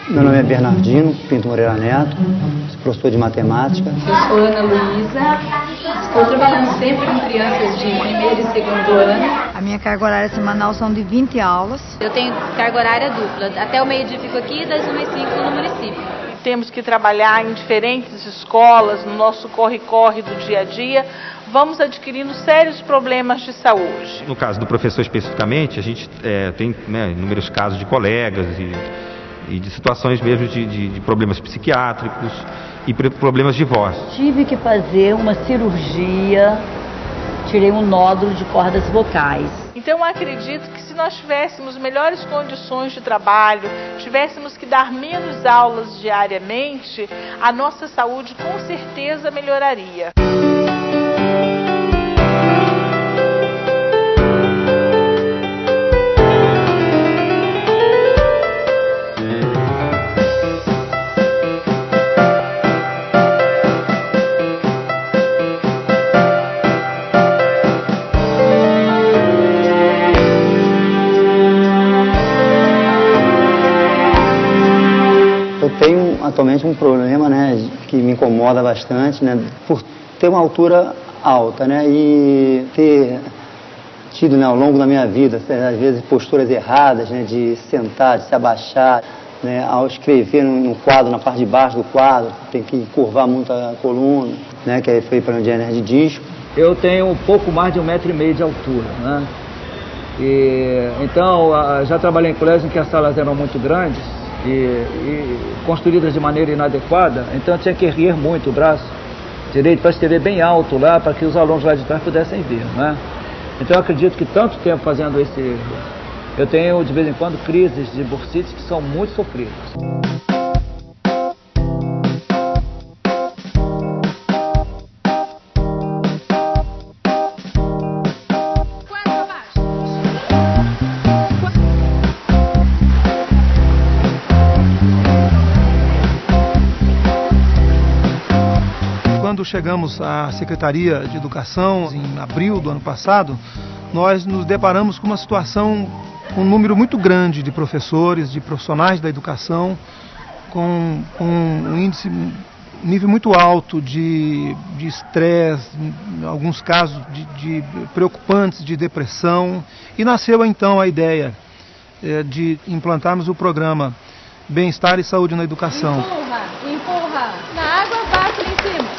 Meu nome é Bernardino Pinto Moreira Neto, sou professor de matemática. Eu sou Ana Luísa, estou trabalhando sempre com crianças de primeiro e segundo ano. A minha carga horária semanal são de 20 aulas. Eu tenho carga horária dupla, até o meio-dia fico aqui e das 1h05 no município. Temos que trabalhar em diferentes escolas, no nosso corre-corre do dia a dia, vamos adquirindo sérios problemas de saúde. No caso do professor especificamente, a gente tem inúmeros casos de colegas e de situações mesmo de problemas psiquiátricos e problemas de voz. Tive que fazer uma cirurgia, tirei um nódulo de cordas vocais. Então eu acredito que se nós tivéssemos melhores condições de trabalho, tivéssemos que dar menos aulas diariamente, a nossa saúde com certeza melhoraria. Eu tenho atualmente um problema, né, que me incomoda bastante, né, por ter uma altura alta, né, e ter tido, né, ao longo da minha vida, às vezes posturas erradas, né, de sentar, de se abaixar, né, ao escrever no quadro, na parte de baixo do quadro, tem que curvar muito a coluna, né, que aí foi para onde é hernia de disco. Eu tenho um pouco mais de 1,5 m de altura, né, então já trabalhei em colégios em que as salas eram muito grandes, e construídas de maneira inadequada, então eu tinha que erguer muito o braço direito para escrever bem alto lá, para que os alunos lá de trás pudessem ver, né? Então eu acredito que tanto tempo fazendo esse erro, eu tenho de vez em quando crises de bursite que são muito sofridas. Quando chegamos à Secretaria de Educação, em abril do ano passado, nós nos deparamos com uma situação, com um número muito grande de professores, de profissionais da educação, com um nível muito alto de estresse, em alguns casos de preocupantes de depressão, e nasceu então a ideia de implantarmos o programa Bem-Estar e Saúde na Educação. Empurra, na água bate lá em cima.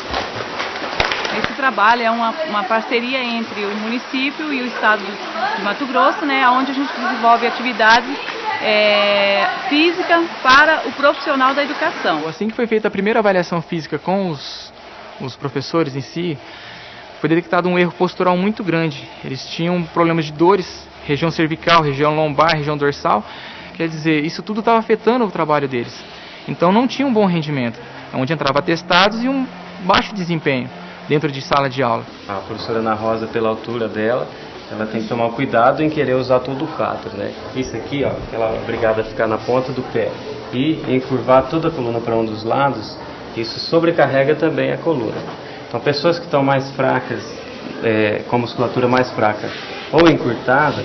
Esse trabalho é uma parceria entre o município e o estado de Mato Grosso, né, onde a gente desenvolve atividades físicas para o profissional da educação. Assim que foi feita a primeira avaliação física com os professores em si, foi detectado um erro postural muito grande. Eles tinham problemas de dores, região cervical, região lombar, região dorsal. Quer dizer, isso tudo estava afetando o trabalho deles. Então não tinha um bom rendimento, onde entrava atestados e um baixo desempenho dentro de sala de aula. A professora Ana Rosa, pela altura dela, ela tem que tomar cuidado em querer usar todo o quadro, né? Isso aqui, ó, que ela é obrigada a ficar na ponta do pé e encurvar toda a coluna para um dos lados, isso sobrecarrega também a coluna. Então, pessoas que estão mais fracas, com a musculatura mais fraca ou encurtada,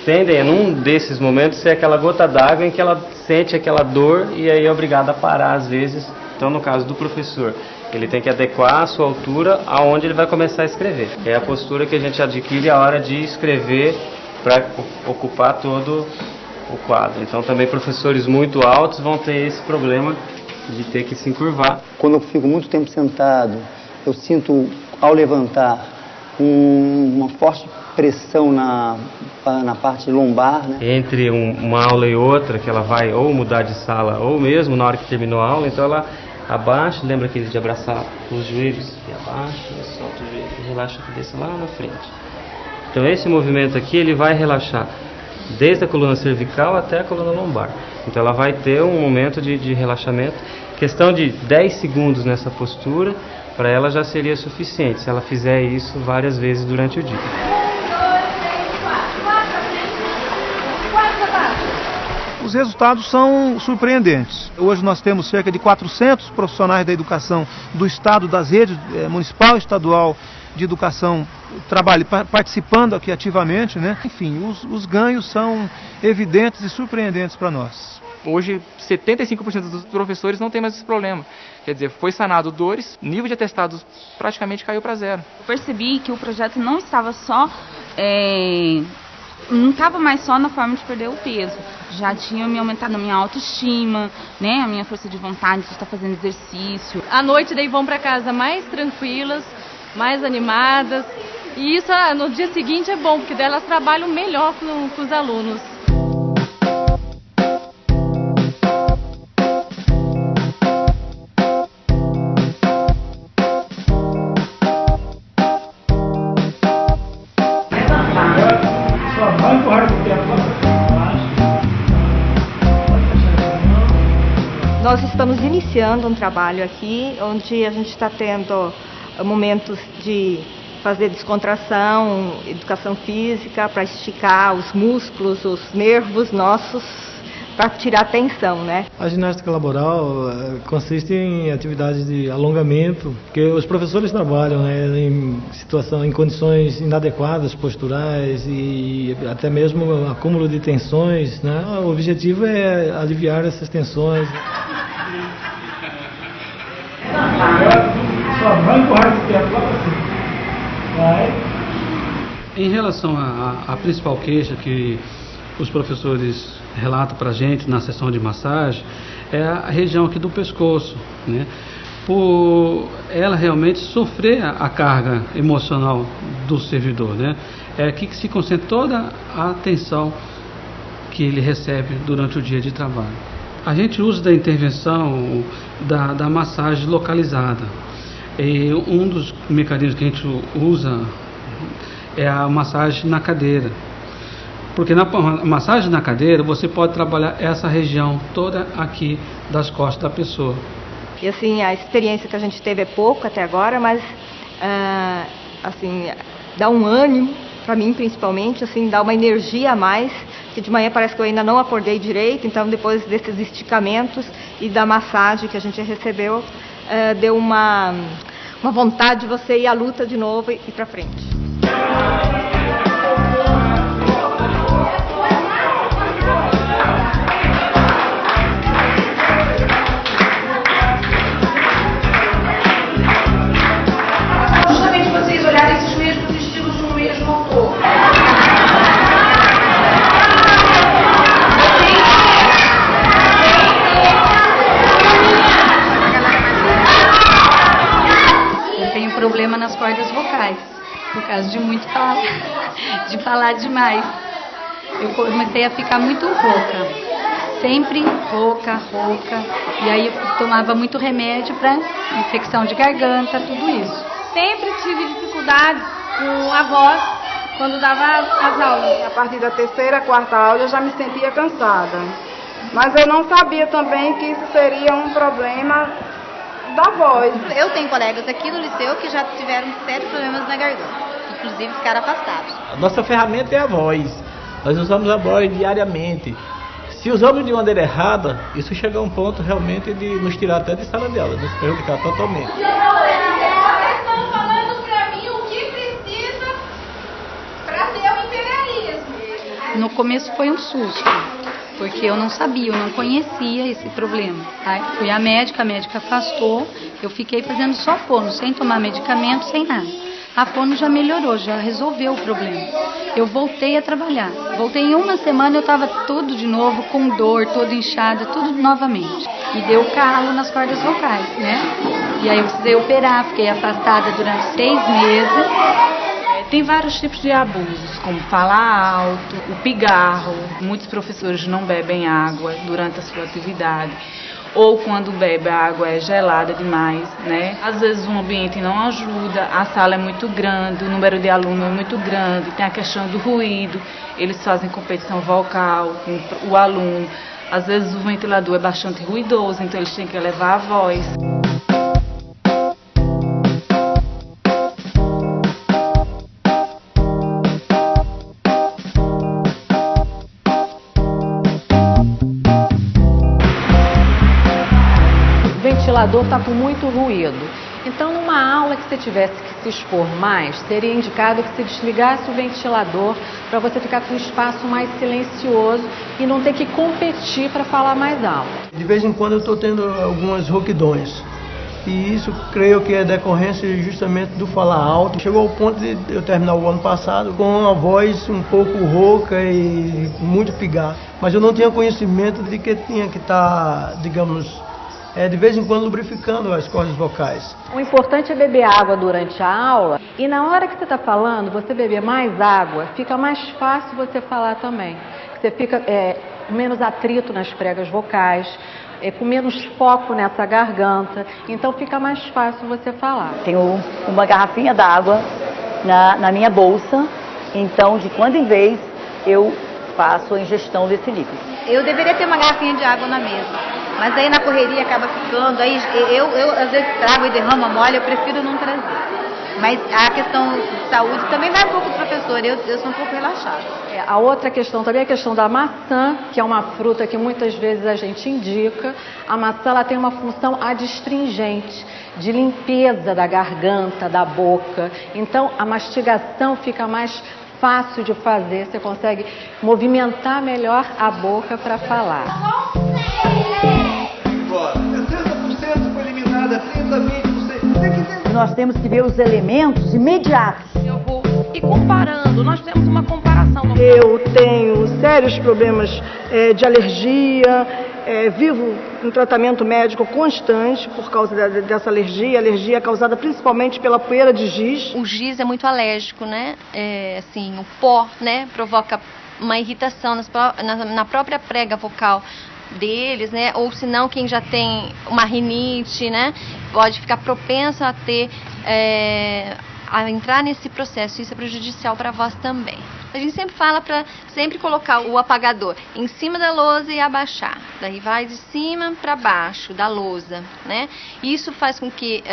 tendem, num desses momentos, ser aquela gota d'água em que ela sente aquela dor e aí é obrigada a parar às vezes. Então, no caso do professor, ele tem que adequar a sua altura aonde ele vai começar a escrever. É a postura que a gente adquire a hora de escrever para ocupar todo o quadro. Então, também professores muito altos vão ter esse problema de ter que se encurvar. Quando eu fico muito tempo sentado, eu sinto, ao levantar, uma forte pressão na parte lombar, né? Entre uma aula e outra, que ela vai ou mudar de sala ou mesmo na hora que terminou a aula, então ela abaixa, lembra aquele de abraçar os joelhos e abaixa, solta o joelho e relaxa a cabeça lá na frente. Então esse movimento aqui ele vai relaxar desde a coluna cervical até a coluna lombar. Então ela vai ter um momento de relaxamento, questão de 10 segundos nessa postura, para ela já seria suficiente, se ela fizer isso várias vezes durante o dia. Os resultados são surpreendentes. Hoje nós temos cerca de 400 profissionais da educação do estado, das redes municipal e estadual de educação participando aqui ativamente, né? Enfim, os ganhos são evidentes e surpreendentes para nós. Hoje, 75% dos professores não tem mais esse problema. Quer dizer, foi sanado dores, nível de atestados praticamente caiu para zero. Eu percebi que o projeto não estava só... não estava mais só na forma de perder o peso. Já tinha me aumentado a minha autoestima, né? A minha força de vontade de estar fazendo exercício. À noite daí vão para casa mais tranquilas, mais animadas. E isso no dia seguinte é bom, porque daí elas trabalham melhor com os alunos. Nós estamos iniciando um trabalho aqui, onde a gente está tendo momentos de fazer descontração, educação física, para esticar os músculos, os nervos nossos, para tirar a tensão, né? A ginástica laboral consiste em atividades de alongamento, que os professores trabalham, né, em condições inadequadas, posturais e até mesmo acúmulo de tensões, né? O objetivo é aliviar essas tensões. Em relação à principal queixa que os professores relatam para a gente na sessão de massagem, é a região aqui do pescoço, né? Por ela realmente sofrer a carga emocional do servidor, né? É aqui que se concentra toda a atenção que ele recebe durante o dia de trabalho. A gente usa da intervenção da massagem localizada. E um dos mecanismos que a gente usa é a massagem na cadeira. Porque na massagem na cadeira você pode trabalhar essa região toda aqui das costas da pessoa. E assim, a experiência que a gente teve é pouco até agora, mas assim, dá um ânimo, para mim principalmente, assim, dá uma energia a mais, que de manhã parece que eu ainda não acordei direito, então depois desses esticamentos e da massagem que a gente recebeu, deu uma vontade de você ir à luta de novo e ir para frente. Justamente vocês olharem esses mesmos estilos no mesmo autor. Problema nas cordas vocais, por causa de muito falar, de falar demais. Eu comecei a ficar muito rouca, sempre rouca, e aí eu tomava muito remédio para infecção de garganta, tudo isso. Sempre tive dificuldades com a voz quando dava as aulas. A partir da terceira, quarta aula eu já me sentia cansada, mas eu não sabia também que isso seria um problema da voz. Eu tenho colegas aqui no liceu que já tiveram sérios problemas na garganta, inclusive ficaram afastados. A nossa ferramenta é a voz. Nós usamos a voz diariamente. Se usamos de maneira errada, isso chega a um ponto realmente de nos tirar até de sala de aula, nos prejudicar totalmente. Vocês estão falando para mim o que precisa para ter o imperialismo. No começo foi um susto, porque eu não sabia, eu não conhecia esse problema. Aí fui à médica, a médica afastou, eu fiquei fazendo só fono, sem tomar medicamento, sem nada. A fono já melhorou, já resolveu o problema. Eu voltei a trabalhar. Voltei em uma semana, eu estava tudo de novo, com dor, toda inchada, tudo novamente. E deu calo nas cordas vocais, né? E aí eu precisei operar, fiquei afastada durante 6 meses. Tem vários tipos de abusos, como falar alto, o pigarro. Muitos professores não bebem água durante a sua atividade, ou quando bebe a água é gelada demais, né? Às vezes o ambiente não ajuda, a sala é muito grande, o número de alunos é muito grande, tem a questão do ruído, eles fazem competição vocal com o aluno. Às vezes o ventilador é bastante ruidoso, então eles têm que elevar a voz. O ventilador está com muito ruído. Então, numa aula que você tivesse que se expor mais, seria indicado que você desligasse o ventilador para você ficar com um espaço mais silencioso e não ter que competir para falar mais alto. De vez em quando eu estou tendo algumas rouquidões. E isso creio que é decorrência justamente do falar alto. Chegou ao ponto de eu terminar o ano passado com uma voz um pouco rouca e muito pigar. Mas eu não tinha conhecimento de que tinha que estar, digamos, de vez em quando lubrificando as cordas vocais. O importante é beber água durante a aula e na hora que você está falando, você beber mais água, fica mais fácil você falar também. Você fica com menos atrito nas pregas vocais, com menos foco nessa garganta, então fica mais fácil você falar. Tenho uma garrafinha d'água na minha bolsa, então de quando em vez eu faço a ingestão desse líquido. Eu deveria ter uma garrafinha de água na mesa, mas aí na correria acaba ficando, aí eu às vezes trago e derramo a mole, eu prefiro não trazer. Mas a questão de saúde também vai um pouco do professor, eu sou um pouco relaxada. A outra questão também é a questão da maçã, que é uma fruta que muitas vezes a gente indica. A maçã ela tem uma função adstringente, de limpeza da garganta, da boca. Então a mastigação fica mais fácil de fazer, você consegue movimentar melhor a boca para falar. Agora, 60% foi eliminada, 30, 20%. Nós temos que ver os elementos imediatos. Eu vou e comparando, nós temos uma comparação. Eu tenho sérios problemas de alergia, vivo um tratamento médico constante por causa dessa alergia causada principalmente pela poeira de giz. O giz é muito alérgico, né? Assim, o pó, né, provoca uma irritação na própria prega vocal deles, né? Ou se não, quem já tem uma rinite, né, pode ficar propenso a ter a entrar nesse processo. Isso é prejudicial para a voz também. A gente sempre fala para sempre colocar o apagador em cima da lousa e abaixar. Daí vai de cima para baixo da lousa, né? Isso faz com que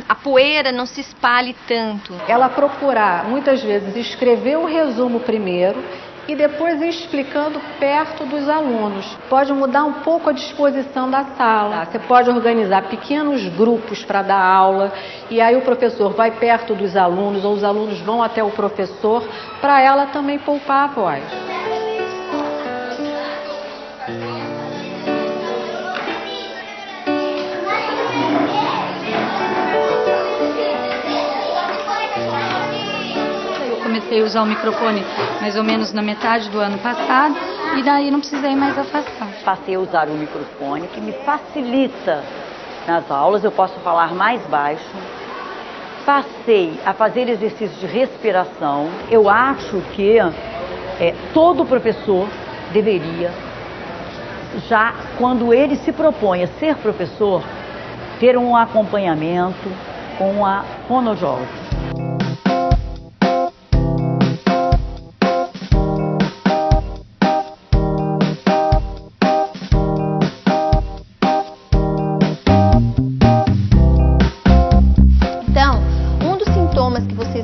a poeira não se espalhe tanto. Ela procurar, muitas vezes, escrever o resumo primeiro e depois ir explicando perto dos alunos. Pode mudar um pouco a disposição da sala. Você pode organizar pequenos grupos para dar aula e aí o professor vai perto dos alunos ou os alunos vão até o professor para ela também poupar a voz. Comecei a usar o microfone mais ou menos na metade do ano passado e daí não precisei mais afastar. Passei a usar o microfone, que me facilita nas aulas, eu posso falar mais baixo. Passei a fazer exercícios de respiração. Eu acho que todo professor deveria, já quando ele se propõe a ser professor, ter um acompanhamento com a fonoaudióloga.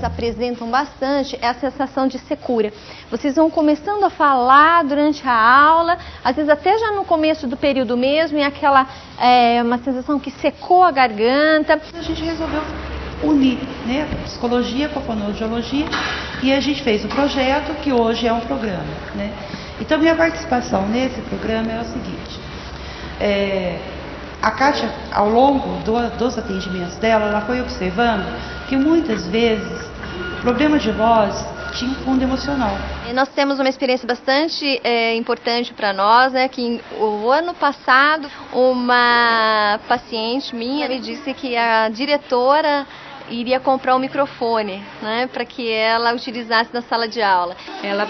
Apresentam bastante é a sensação de secura. Vocês vão começando a falar durante a aula, às vezes até já no começo do período mesmo, e aquela uma sensação que secou a garganta. A gente resolveu unir, né, a psicologia com a fonoaudiologia e a gente fez um projeto que hoje é um programa, né? Então minha participação nesse programa é o seguinte: a Kátia, ao longo dos atendimentos dela, ela foi observando que muitas vezes o problema de voz tinha um fundo emocional. Nós temos uma experiência bastante importante para nós, né? Que o ano passado uma paciente minha me disse que a diretora iria comprar um microfone, né, para que ela utilizasse na sala de aula. Ela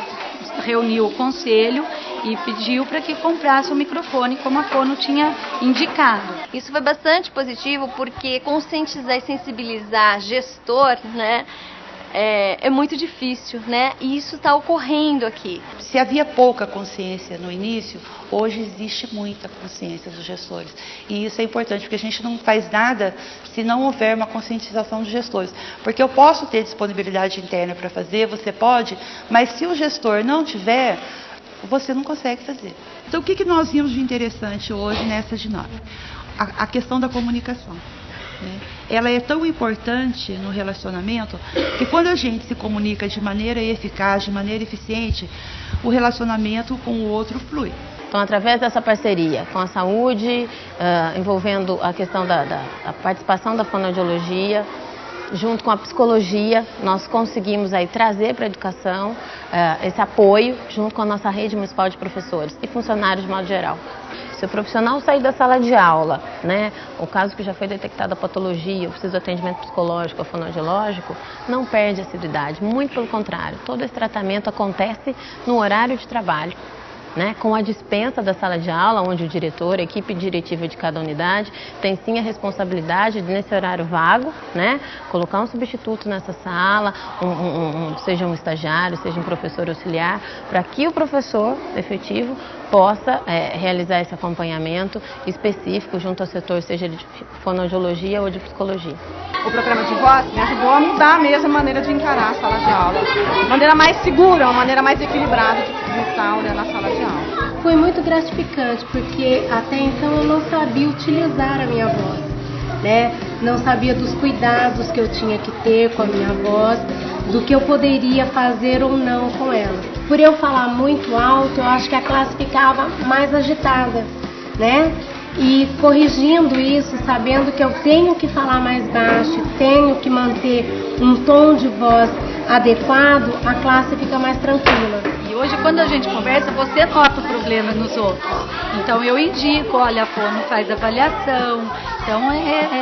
reuniu o conselho e pediu para que comprasse o microfone como a Fono tinha indicado. Isso foi bastante positivo porque conscientizar e sensibilizar gestor, né, é muito difícil, né? E isso está ocorrendo aqui. Se havia pouca consciência no início, hoje existe muita consciência dos gestores. E isso é importante, porque a gente não faz nada se não houver uma conscientização dos gestores. Porque eu posso ter disponibilidade interna para fazer, você pode, mas se o gestor não tiver, você não consegue fazer. Então, o que nós vimos de interessante hoje nessa dinâmica? a questão da comunicação. Né? Ela é tão importante no relacionamento que quando a gente se comunica de maneira eficaz, de maneira eficiente, o relacionamento com o outro flui. Então, através dessa parceria com a saúde, envolvendo a questão da participação da fonoaudiologia, junto com a psicologia, nós conseguimos aí trazer para a educação esse apoio, junto com a nossa rede municipal de professores e funcionários de modo geral. Se o profissional sair da sala de aula, né, o caso que já foi detectada a patologia, precisa de atendimento psicológico ou fonoaudiológico, não perde a assiduidade, muito pelo contrário, todo esse tratamento acontece no horário de trabalho. Né, com a dispensa da sala de aula, onde o diretor, a equipe diretiva de cada unidade, tem sim a responsabilidade de, nesse horário vago, né, colocar um substituto nessa sala, seja um estagiário, seja um professor auxiliar, para que o professor efetivo possa realizar esse acompanhamento específico junto ao setor, seja de fonoaudiologia ou de psicologia. O programa de voz me ajudou a mudar mesmo a maneira de encarar a sala de aula. Uma maneira mais segura, uma maneira mais equilibrada de estar na sala de aula. Foi muito gratificante, porque até então eu não sabia utilizar a minha voz, né? Não sabia dos cuidados que eu tinha que ter com a minha voz, do que eu poderia fazer ou não com ela. Por eu falar muito alto, eu acho que a classe ficava mais agitada, né? E corrigindo isso, sabendo que eu tenho que falar mais baixo, tenho que manter um tom de voz adequado, a classe fica mais tranquila. E hoje, quando a gente conversa, você nota o problema nos outros. Então, eu indico, olha, a fono faz avaliação. Então,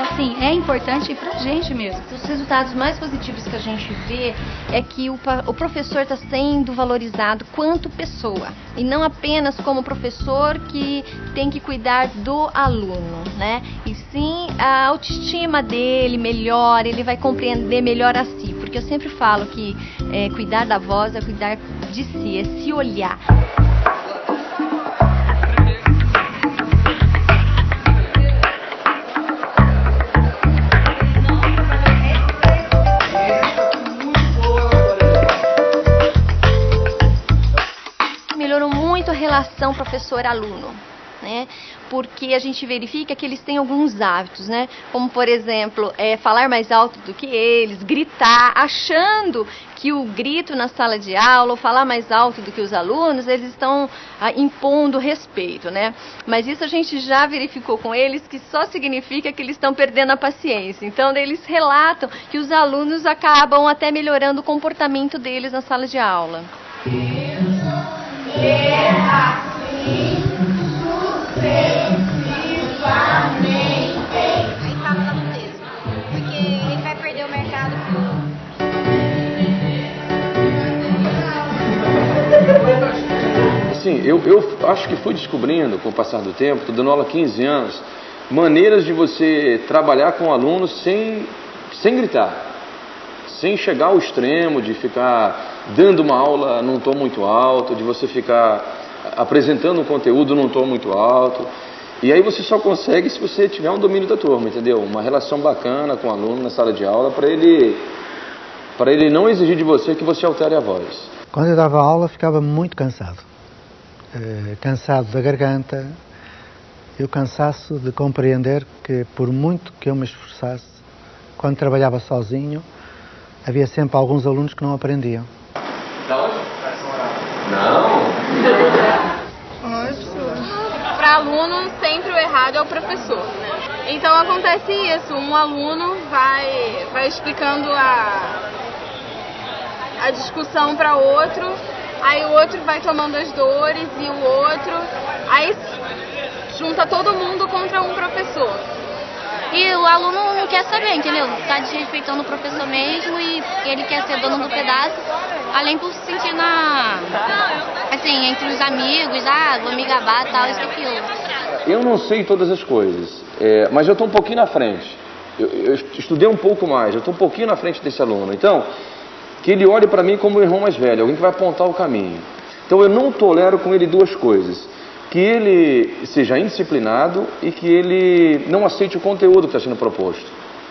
assim, é importante pra gente mesmo. Os resultados mais positivos que a gente vê é que o professor está sendo valorizado quanto pessoa. E não apenas como professor que tem que cuidar do aluno, né? E sim, a autoestima dele melhora, ele vai compreender melhor a si. Porque eu sempre falo que cuidar da voz é cuidar de si, é se olhar. Melhorou muito a relação professor-aluno, né? Porque a gente verifica que eles têm alguns hábitos, né? Como, por exemplo, falar mais alto do que eles, gritar, achando que o grito na sala de aula, ou falar mais alto do que os alunos, eles estão impondo respeito, né? Mas isso a gente já verificou com eles, que só significa que eles estão perdendo a paciência. Então, eles relatam que os alunos acabam até melhorando o comportamento deles na sala de aula. Aí fala lá no texto, porque ele vai perder o mercado Assim, eu acho que fui descobrindo, com o passar do tempo, estou dando aula há 15 anos, maneiras de você trabalhar com alunos sem gritar, sem chegar ao extremo de ficar dando uma aula num tom muito alto, de você ficar apresentando um conteúdo num tom muito alto. E aí você só consegue se você tiver um domínio da turma, entendeu? Uma relação bacana com o aluno na sala de aula, para ele não exigir de você que você altere a voz. Quando eu dava aula, ficava muito cansado. Cansado da garganta, e o cansaço de compreender que, por muito que eu me esforçasse, quando trabalhava sozinho, havia sempre alguns alunos que não aprendiam. Da onde? Não. Para aluno, sempre o errado é o professor, né? Então acontece isso, um aluno vai explicando a discussão para outro, aí o outro vai tomando as dores e o outro, aí junta todo mundo contra um professor. E o aluno não quer saber, entendeu? Tá desrespeitando o professor mesmo e ele quer ser dono do pedaço, além por se sentir assim, entre os amigos, vou me gabar, tal, isso e aquilo. Eu não sei todas as coisas, mas eu estou um pouquinho na frente. Eu estudei um pouco mais, eu estou um pouquinho na frente desse aluno. Então, que ele olhe para mim como o irmão mais velho, alguém que vai apontar o caminho. Então, eu não tolero com ele duas coisas. Que ele seja indisciplinado e que ele não aceite o conteúdo que está sendo proposto.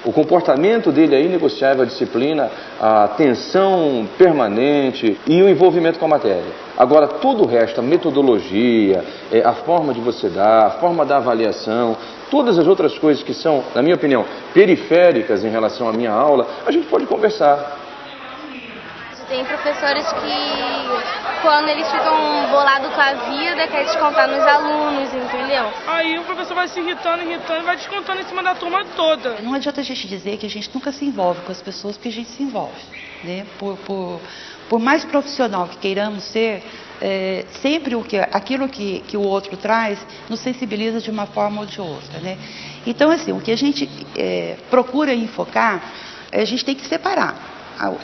O comportamento dele é inegociável, a disciplina, a atenção permanente e o envolvimento com a matéria. Agora, todo o resto, a metodologia, a forma de você dar, a forma da avaliação, todas as outras coisas que são, na minha opinião, periféricas em relação à minha aula, a gente pode conversar. Tem professores que, quando eles ficam bolados com a vida, quer descontar nos alunos, entendeu? Aí o professor vai se irritando e vai descontando em cima da turma toda. Não adianta a gente dizer que a gente nunca se envolve com as pessoas, porque a gente se envolve, né? Por mais profissional que queiramos ser, sempre aquilo que o outro traz nos sensibiliza de uma forma ou de outra, né? Então, assim, o que a gente procura enfocar, a gente tem que separar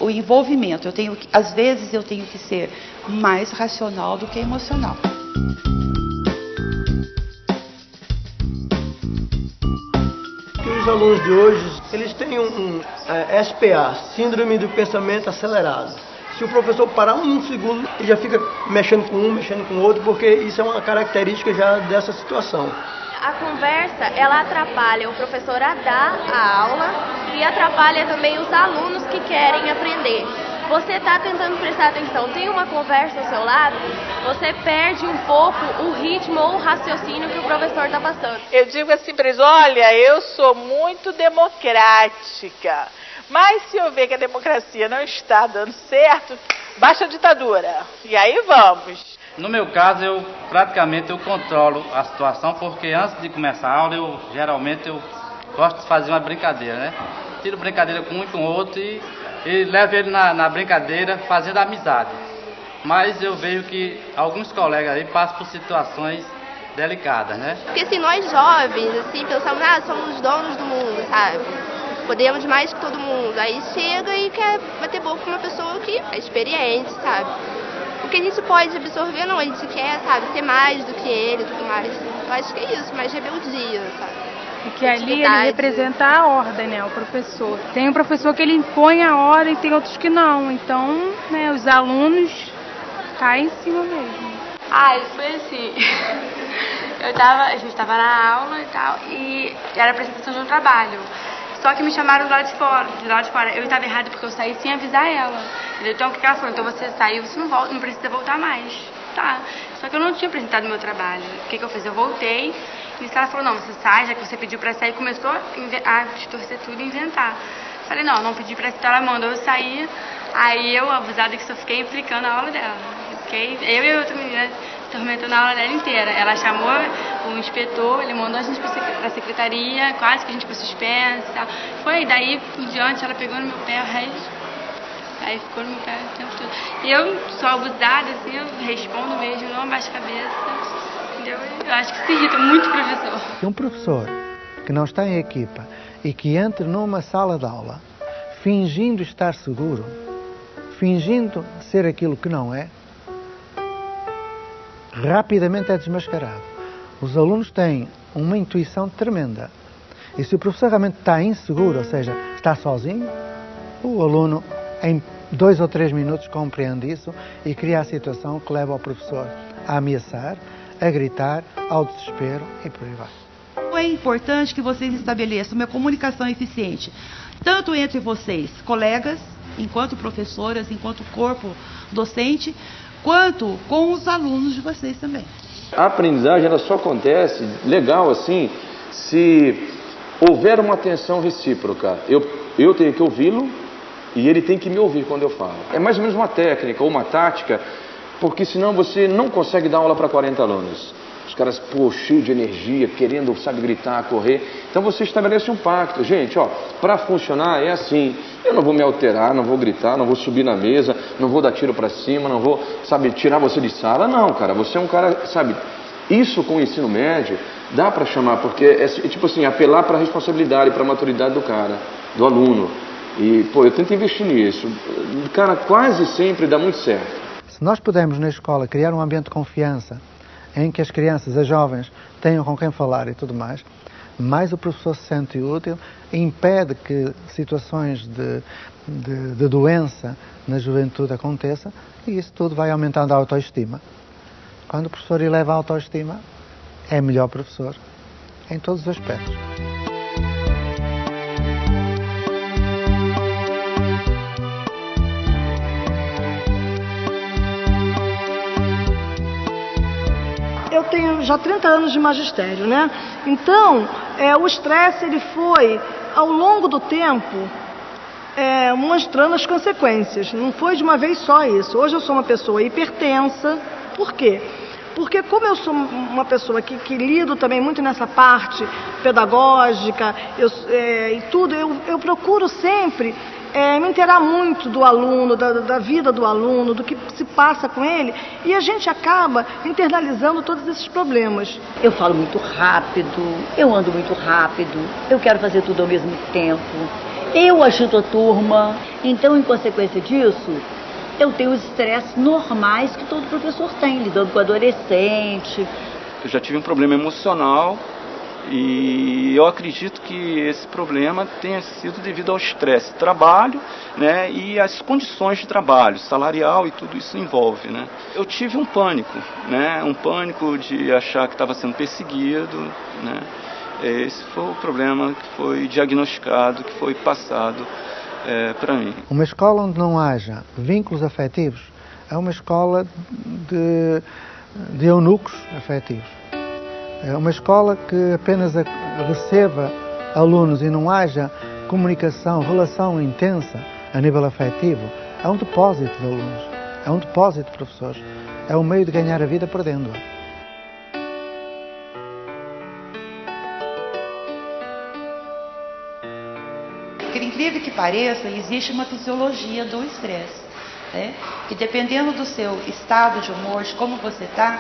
o envolvimento. Às vezes eu tenho que ser mais racional do que emocional. Os alunos de hoje, eles têm um SPA, Síndrome do Pensamento Acelerado. Se o professor parar um segundo, ele já fica mexendo com um, mexendo com o outro, porque isso é uma característica já dessa situação. A conversa, ela atrapalha o professor a dar a aula e atrapalha também os alunos que querem aprender. Você está tentando prestar atenção, tem uma conversa ao seu lado, você perde um pouco o ritmo ou o raciocínio que o professor está passando. Eu digo assim para eles, olha, eu sou muito democrática, mas se eu ver que a democracia não está dando certo, baixa a ditadura. E aí vamos. No meu caso, eu praticamente controlo a situação, porque antes de começar a aula, geralmente eu gosto de fazer uma brincadeira, né? Tiro brincadeira com um e com o outro e levo ele na brincadeira, fazendo amizade. Mas eu vejo que alguns colegas aí passam por situações delicadas, né? Porque assim, nós jovens, assim, pensamos, somos os donos do mundo, sabe? Podemos mais que todo mundo. Aí chega e quer bater boca com uma pessoa que é experiente, sabe? O que a gente pode absorver, não, a gente quer, sabe, ser mais do que ele e tudo mais. Eu acho que é isso, mais rebeldia, sabe? Porque ali ele representa a ordem, né, o professor. Tem um professor que ele impõe a ordem, tem outros que não. Então, né, os alunos caem em cima mesmo. Foi assim. A gente estava na aula e tal, e era a apresentação de um trabalho. Só que me chamaram do lado de fora. Eu estava errada porque eu saí sem avisar ela. Então o que ela falou? Então você saiu, você não precisa voltar mais. Tá. Só que eu não tinha apresentado o meu trabalho. O que eu fiz? Eu voltei. E ela falou, não, você sai, já que você pediu pra sair, começou a distorcer tudo e inventar. Falei, não pedi pra sair, então ela mandou eu sair. Aí eu, abusada, que só fiquei implicando a aula dela. Eu e a outra menina tormentando a aula dela inteira. Ela chamou o inspetor, ele mandou a gente pra secretaria, quase que a gente foi suspensa e tal. Foi, daí por diante ela pegou no meu pé, aí ficou no meu pé o tempo todo. E eu sou abusada, assim, eu respondo mesmo, não abaixo a cabeça. Entendeu? Eu acho que se irrita muito o professor. Se um professor que não está em equipa e que entra numa sala de aula fingindo estar seguro, fingindo ser aquilo que não é, rapidamente é desmascarado. Os alunos têm uma intuição tremenda. E se o professor realmente está inseguro, ou seja, está sozinho, o aluno em 2 ou 3 minutos compreende isso e cria a situação que leva o professor a ameaçar, a gritar, ao desespero e por aí vai. É importante que vocês estabeleçam uma comunicação eficiente, tanto entre vocês, colegas, enquanto professoras, enquanto corpo docente, quanto com os alunos de vocês também. A aprendizagem ela só acontece legal assim se houver uma atenção recíproca. Eu tenho que ouvi-lo e ele tem que me ouvir quando eu falo. É mais ou menos uma técnica ou uma tática, porque senão você não consegue dar aula para 40 alunos. Os caras, cheios de energia, querendo, gritar, correr. Então você estabelece um pacto. Gente, para funcionar é assim. Eu não vou me alterar, não vou gritar, não vou subir na mesa, não vou dar tiro para cima, não vou, tirar você de sala. Não, cara, você é um cara, isso com o ensino médio dá para chamar, porque é tipo assim, apelar para a responsabilidade, para a maturidade do cara, do aluno. E, eu tento investir nisso. Cara, quase sempre dá muito certo. Se nós pudermos na escola criar um ambiente de confiança em que as crianças, as jovens, tenham com quem falar e tudo mais o professor se sente útil, impede que situações de doença na juventude aconteçam e isso tudo vai aumentando a autoestima. Quando o professor eleva a autoestima, é melhor professor em todos os aspectos. Eu tenho já 30 anos de magistério, né? Então, o estresse ele foi, ao longo do tempo, mostrando as consequências. Não foi de uma vez só isso. Hoje eu sou uma pessoa hipertensa. Por quê? Porque como eu sou uma pessoa que lido também muito nessa parte pedagógica e tudo, eu procuro sempre me inteirar muito do aluno, da vida do aluno, do que se passa com ele, e a gente acaba internalizando todos esses problemas. Eu falo muito rápido, eu ando muito rápido, eu quero fazer tudo ao mesmo tempo, eu agito a turma, então, em consequência disso, eu tenho os estresses normais que todo professor tem, lidando com adolescente. Eu já tive um problema emocional e eu acredito que esse problema tenha sido devido ao estresse, trabalho, né, e as condições de trabalho, salarial e tudo isso envolve, né. Eu tive um pânico, né, um pânico de achar que estava sendo perseguido, né. Esse foi o problema que foi diagnosticado, que foi passado para mim. Uma escola onde não haja vínculos afetivos é uma escola de eunucos afetivos. É uma escola que apenas receba alunos e não haja comunicação, relação intensa a nível afetivo. É um depósito de alunos, é um depósito de professores, é um meio de ganhar a vida perdendo-a. Por incrível que pareça, existe uma fisiologia do estresse, né? Que dependendo do seu estado de humor, de como você está,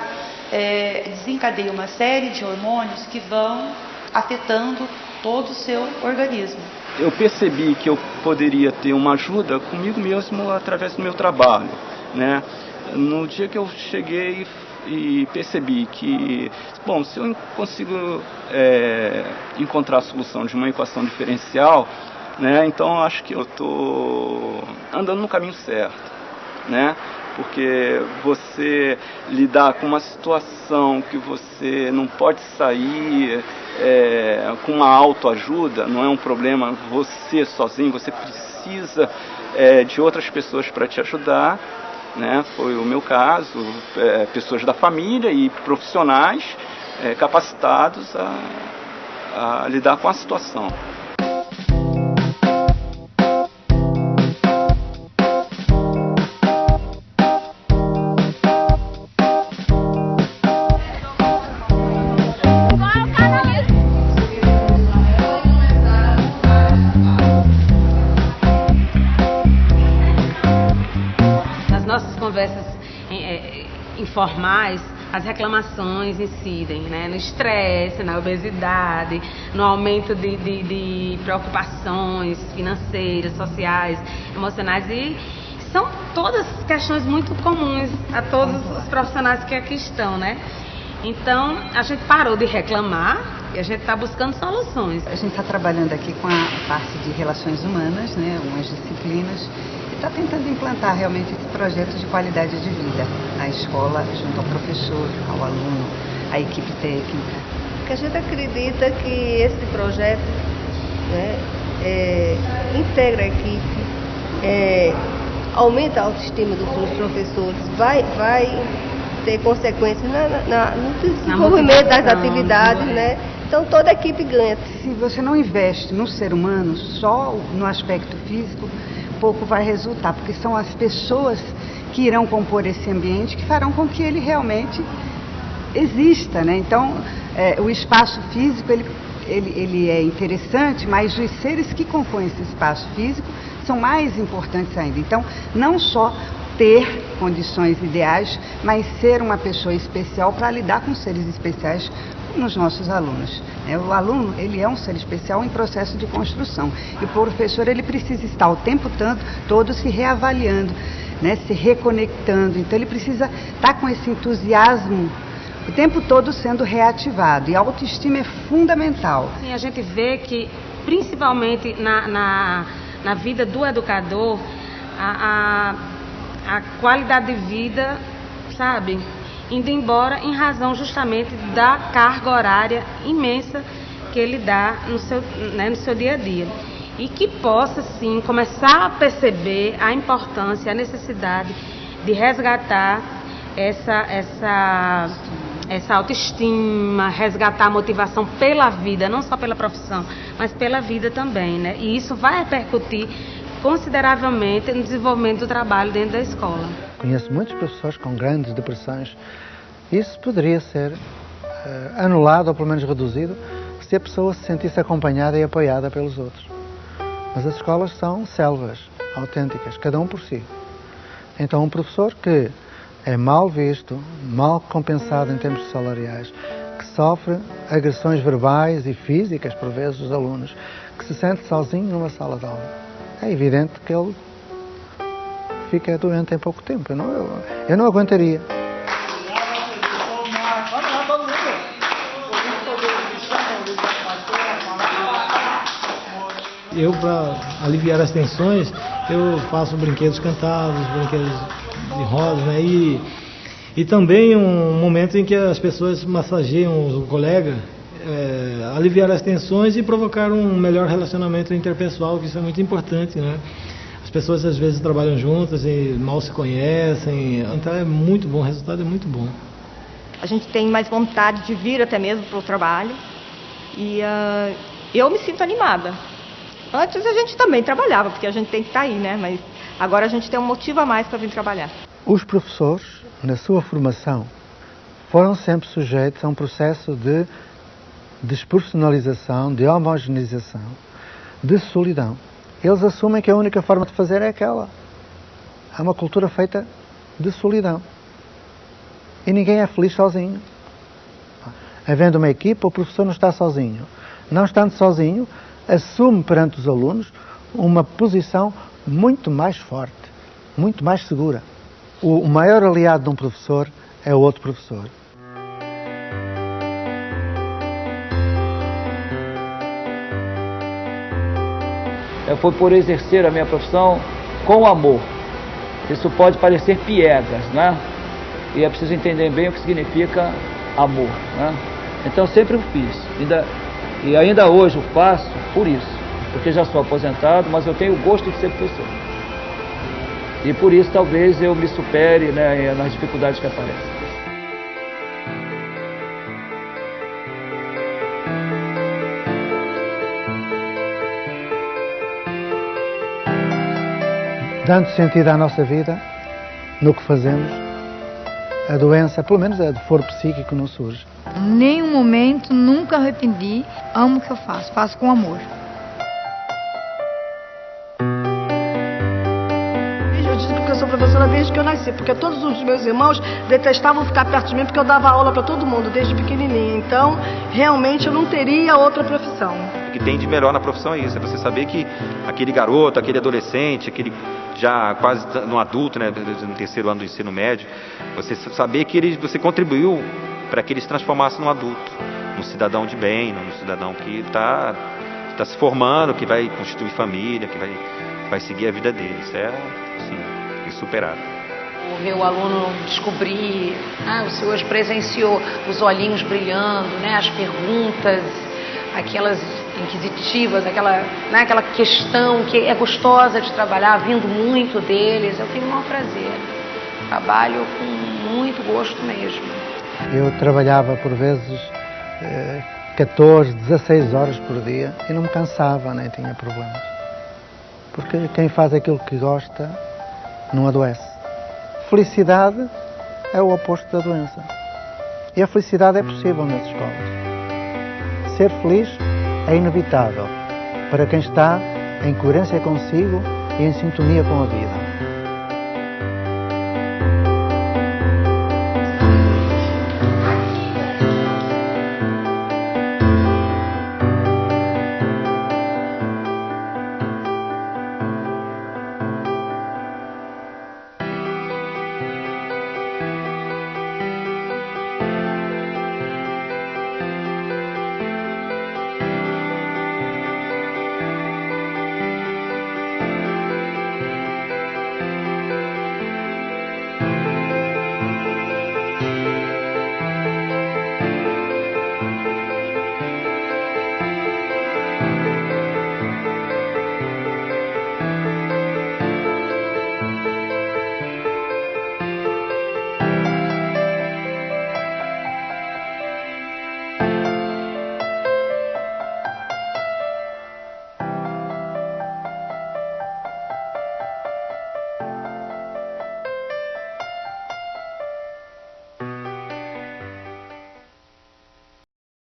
desencadeia uma série de hormônios que vão afetando todo o seu organismo. Eu percebi que eu poderia ter uma ajuda comigo mesmo através do meu trabalho, né? No dia que eu cheguei e percebi que, bom, se eu consigo encontrar a solução de uma equação diferencial, né, então eu acho que eu estou andando no caminho certo, né? Porque você lidar com uma situação que você não pode sair com uma autoajuda, não é um problema você sozinho, você precisa de outras pessoas para te ajudar, né? Foi o meu caso, pessoas da família e profissionais capacitados a lidar com a situação. Conversas informais, as reclamações incidem, né? No estresse, na obesidade, no aumento de preocupações financeiras, sociais, emocionais, e são todas questões muito comuns a todos os profissionais que aqui estão, né? Então, a gente parou de reclamar e a gente está buscando soluções. A gente está trabalhando aqui com a parte de relações humanas, né? Algumas disciplinas, está tentando implantar realmente esse projeto de qualidade de vida na escola, junto ao professor, ao aluno, à equipe técnica. Porque a gente acredita que esse projeto, né, integra a equipe, aumenta a autoestima dos professores, vai ter consequências no desenvolvimento das atividades, né? Então toda a equipe ganha. Se você não investe no ser humano, só no aspecto físico, pouco vai resultar, porque são as pessoas que irão compor esse ambiente que farão com que ele realmente exista, né? Então, o espaço físico, ele é interessante, mas os seres que compõem esse espaço físico são mais importantes ainda. Então, não só ter condições ideais, mas ser uma pessoa especial para lidar com seres especiais nos nossos alunos. O aluno, ele é um ser especial em processo de construção, e o professor, ele precisa estar o tempo todo se reavaliando, né, se reconectando. Então ele precisa estar com esse entusiasmo o tempo todo sendo reativado, e a autoestima é fundamental. Sim, a gente vê que, principalmente na vida do educador, a qualidade de vida, sabe, indo embora em razão justamente da carga horária imensa que ele dá no seu dia a dia. E que possa, sim, começar a perceber a importância, a necessidade de resgatar essa autoestima, resgatar a motivação pela vida, não só pela profissão, mas pela vida também, né? E isso vai repercutir consideravelmente no desenvolvimento do trabalho dentro da escola. Conheço muitos professores com grandes depressões. Isso poderia ser anulado ou pelo menos reduzido se a pessoa se sentisse acompanhada e apoiada pelos outros. Mas as escolas são selvas autênticas, cada um por si. Então um professor que é mal visto, mal compensado em termos salariais, que sofre agressões verbais e físicas por vezes dos alunos, que se sente sozinho numa sala de aula, é evidente que ele fica doente em pouco tempo. Eu não aguentaria. Eu, para aliviar as tensões, eu faço brinquedos cantados, brinquedos de rodas, né? E também um momento em que as pessoas massageiam o colega, aliviar as tensões e provocar um melhor relacionamento interpessoal, que isso é muito importante, né? As pessoas às vezes trabalham juntas e mal se conhecem, então é muito bom, o resultado é muito bom. A gente tem mais vontade de vir até mesmo para o trabalho e eu me sinto animada. Antes a gente também trabalhava, porque a gente tem que estar aí, né? Mas agora a gente tem um motivo a mais para vir trabalhar. Os professores, na sua formação, foram sempre sujeitos a um processo de despersonalização, de homogeneização, de solidão. Eles assumem que a única forma de fazer é aquela. Há uma cultura feita de solidão. E ninguém é feliz sozinho. Havendo uma equipa, o professor não está sozinho. Não estando sozinho, assume perante os alunos uma posição muito mais forte, muito mais segura. O maior aliado de um professor é o outro professor. Foi por exercer a minha profissão com amor. Isso pode parecer piegas, né? E é preciso entender bem o que significa amor, né? Então sempre eu fiz. E ainda hoje eu faço por isso. Porque já sou aposentado, mas eu tenho o gosto de ser professor. E por isso talvez eu me supere, né, nas dificuldades que aparecem. Dando sentido à nossa vida, no que fazemos, a doença, pelo menos a de foro psíquico, não surge. Nenhum momento, nunca arrependi, amo o que eu faço com amor. Eu digo que eu sou professora desde que eu nasci, porque todos os meus irmãos detestavam ficar perto de mim porque eu dava aula para todo mundo, desde pequenininha. Então, realmente, eu não teria outra profissão. O que tem de melhor na profissão é isso, é você saber que aquele garoto, aquele adolescente, aquele já quase no adulto, né, no terceiro ano do ensino médio, você saber que você contribuiu para que ele se transformasse num adulto, num cidadão de bem, num cidadão que está se formando, que vai constituir família, que vai seguir a vida dele. Isso é, assim, insuperável. O meu aluno descobrir, o senhor hoje presenciou os olhinhos brilhando, né, as perguntas, aquelas inquisitivas, aquela questão que é gostosa de trabalhar, vindo muito deles. Eu tenho o maior prazer. Trabalho com muito gosto mesmo. Eu trabalhava por vezes 14, 16 horas por dia e não me cansava, nem tinha problemas. Porque quem faz aquilo que gosta não adoece. Felicidade é o oposto da doença. E a felicidade é possível nas escolas. Ser feliz é inevitável para quem está em coerência consigo e em sintonia com a vida.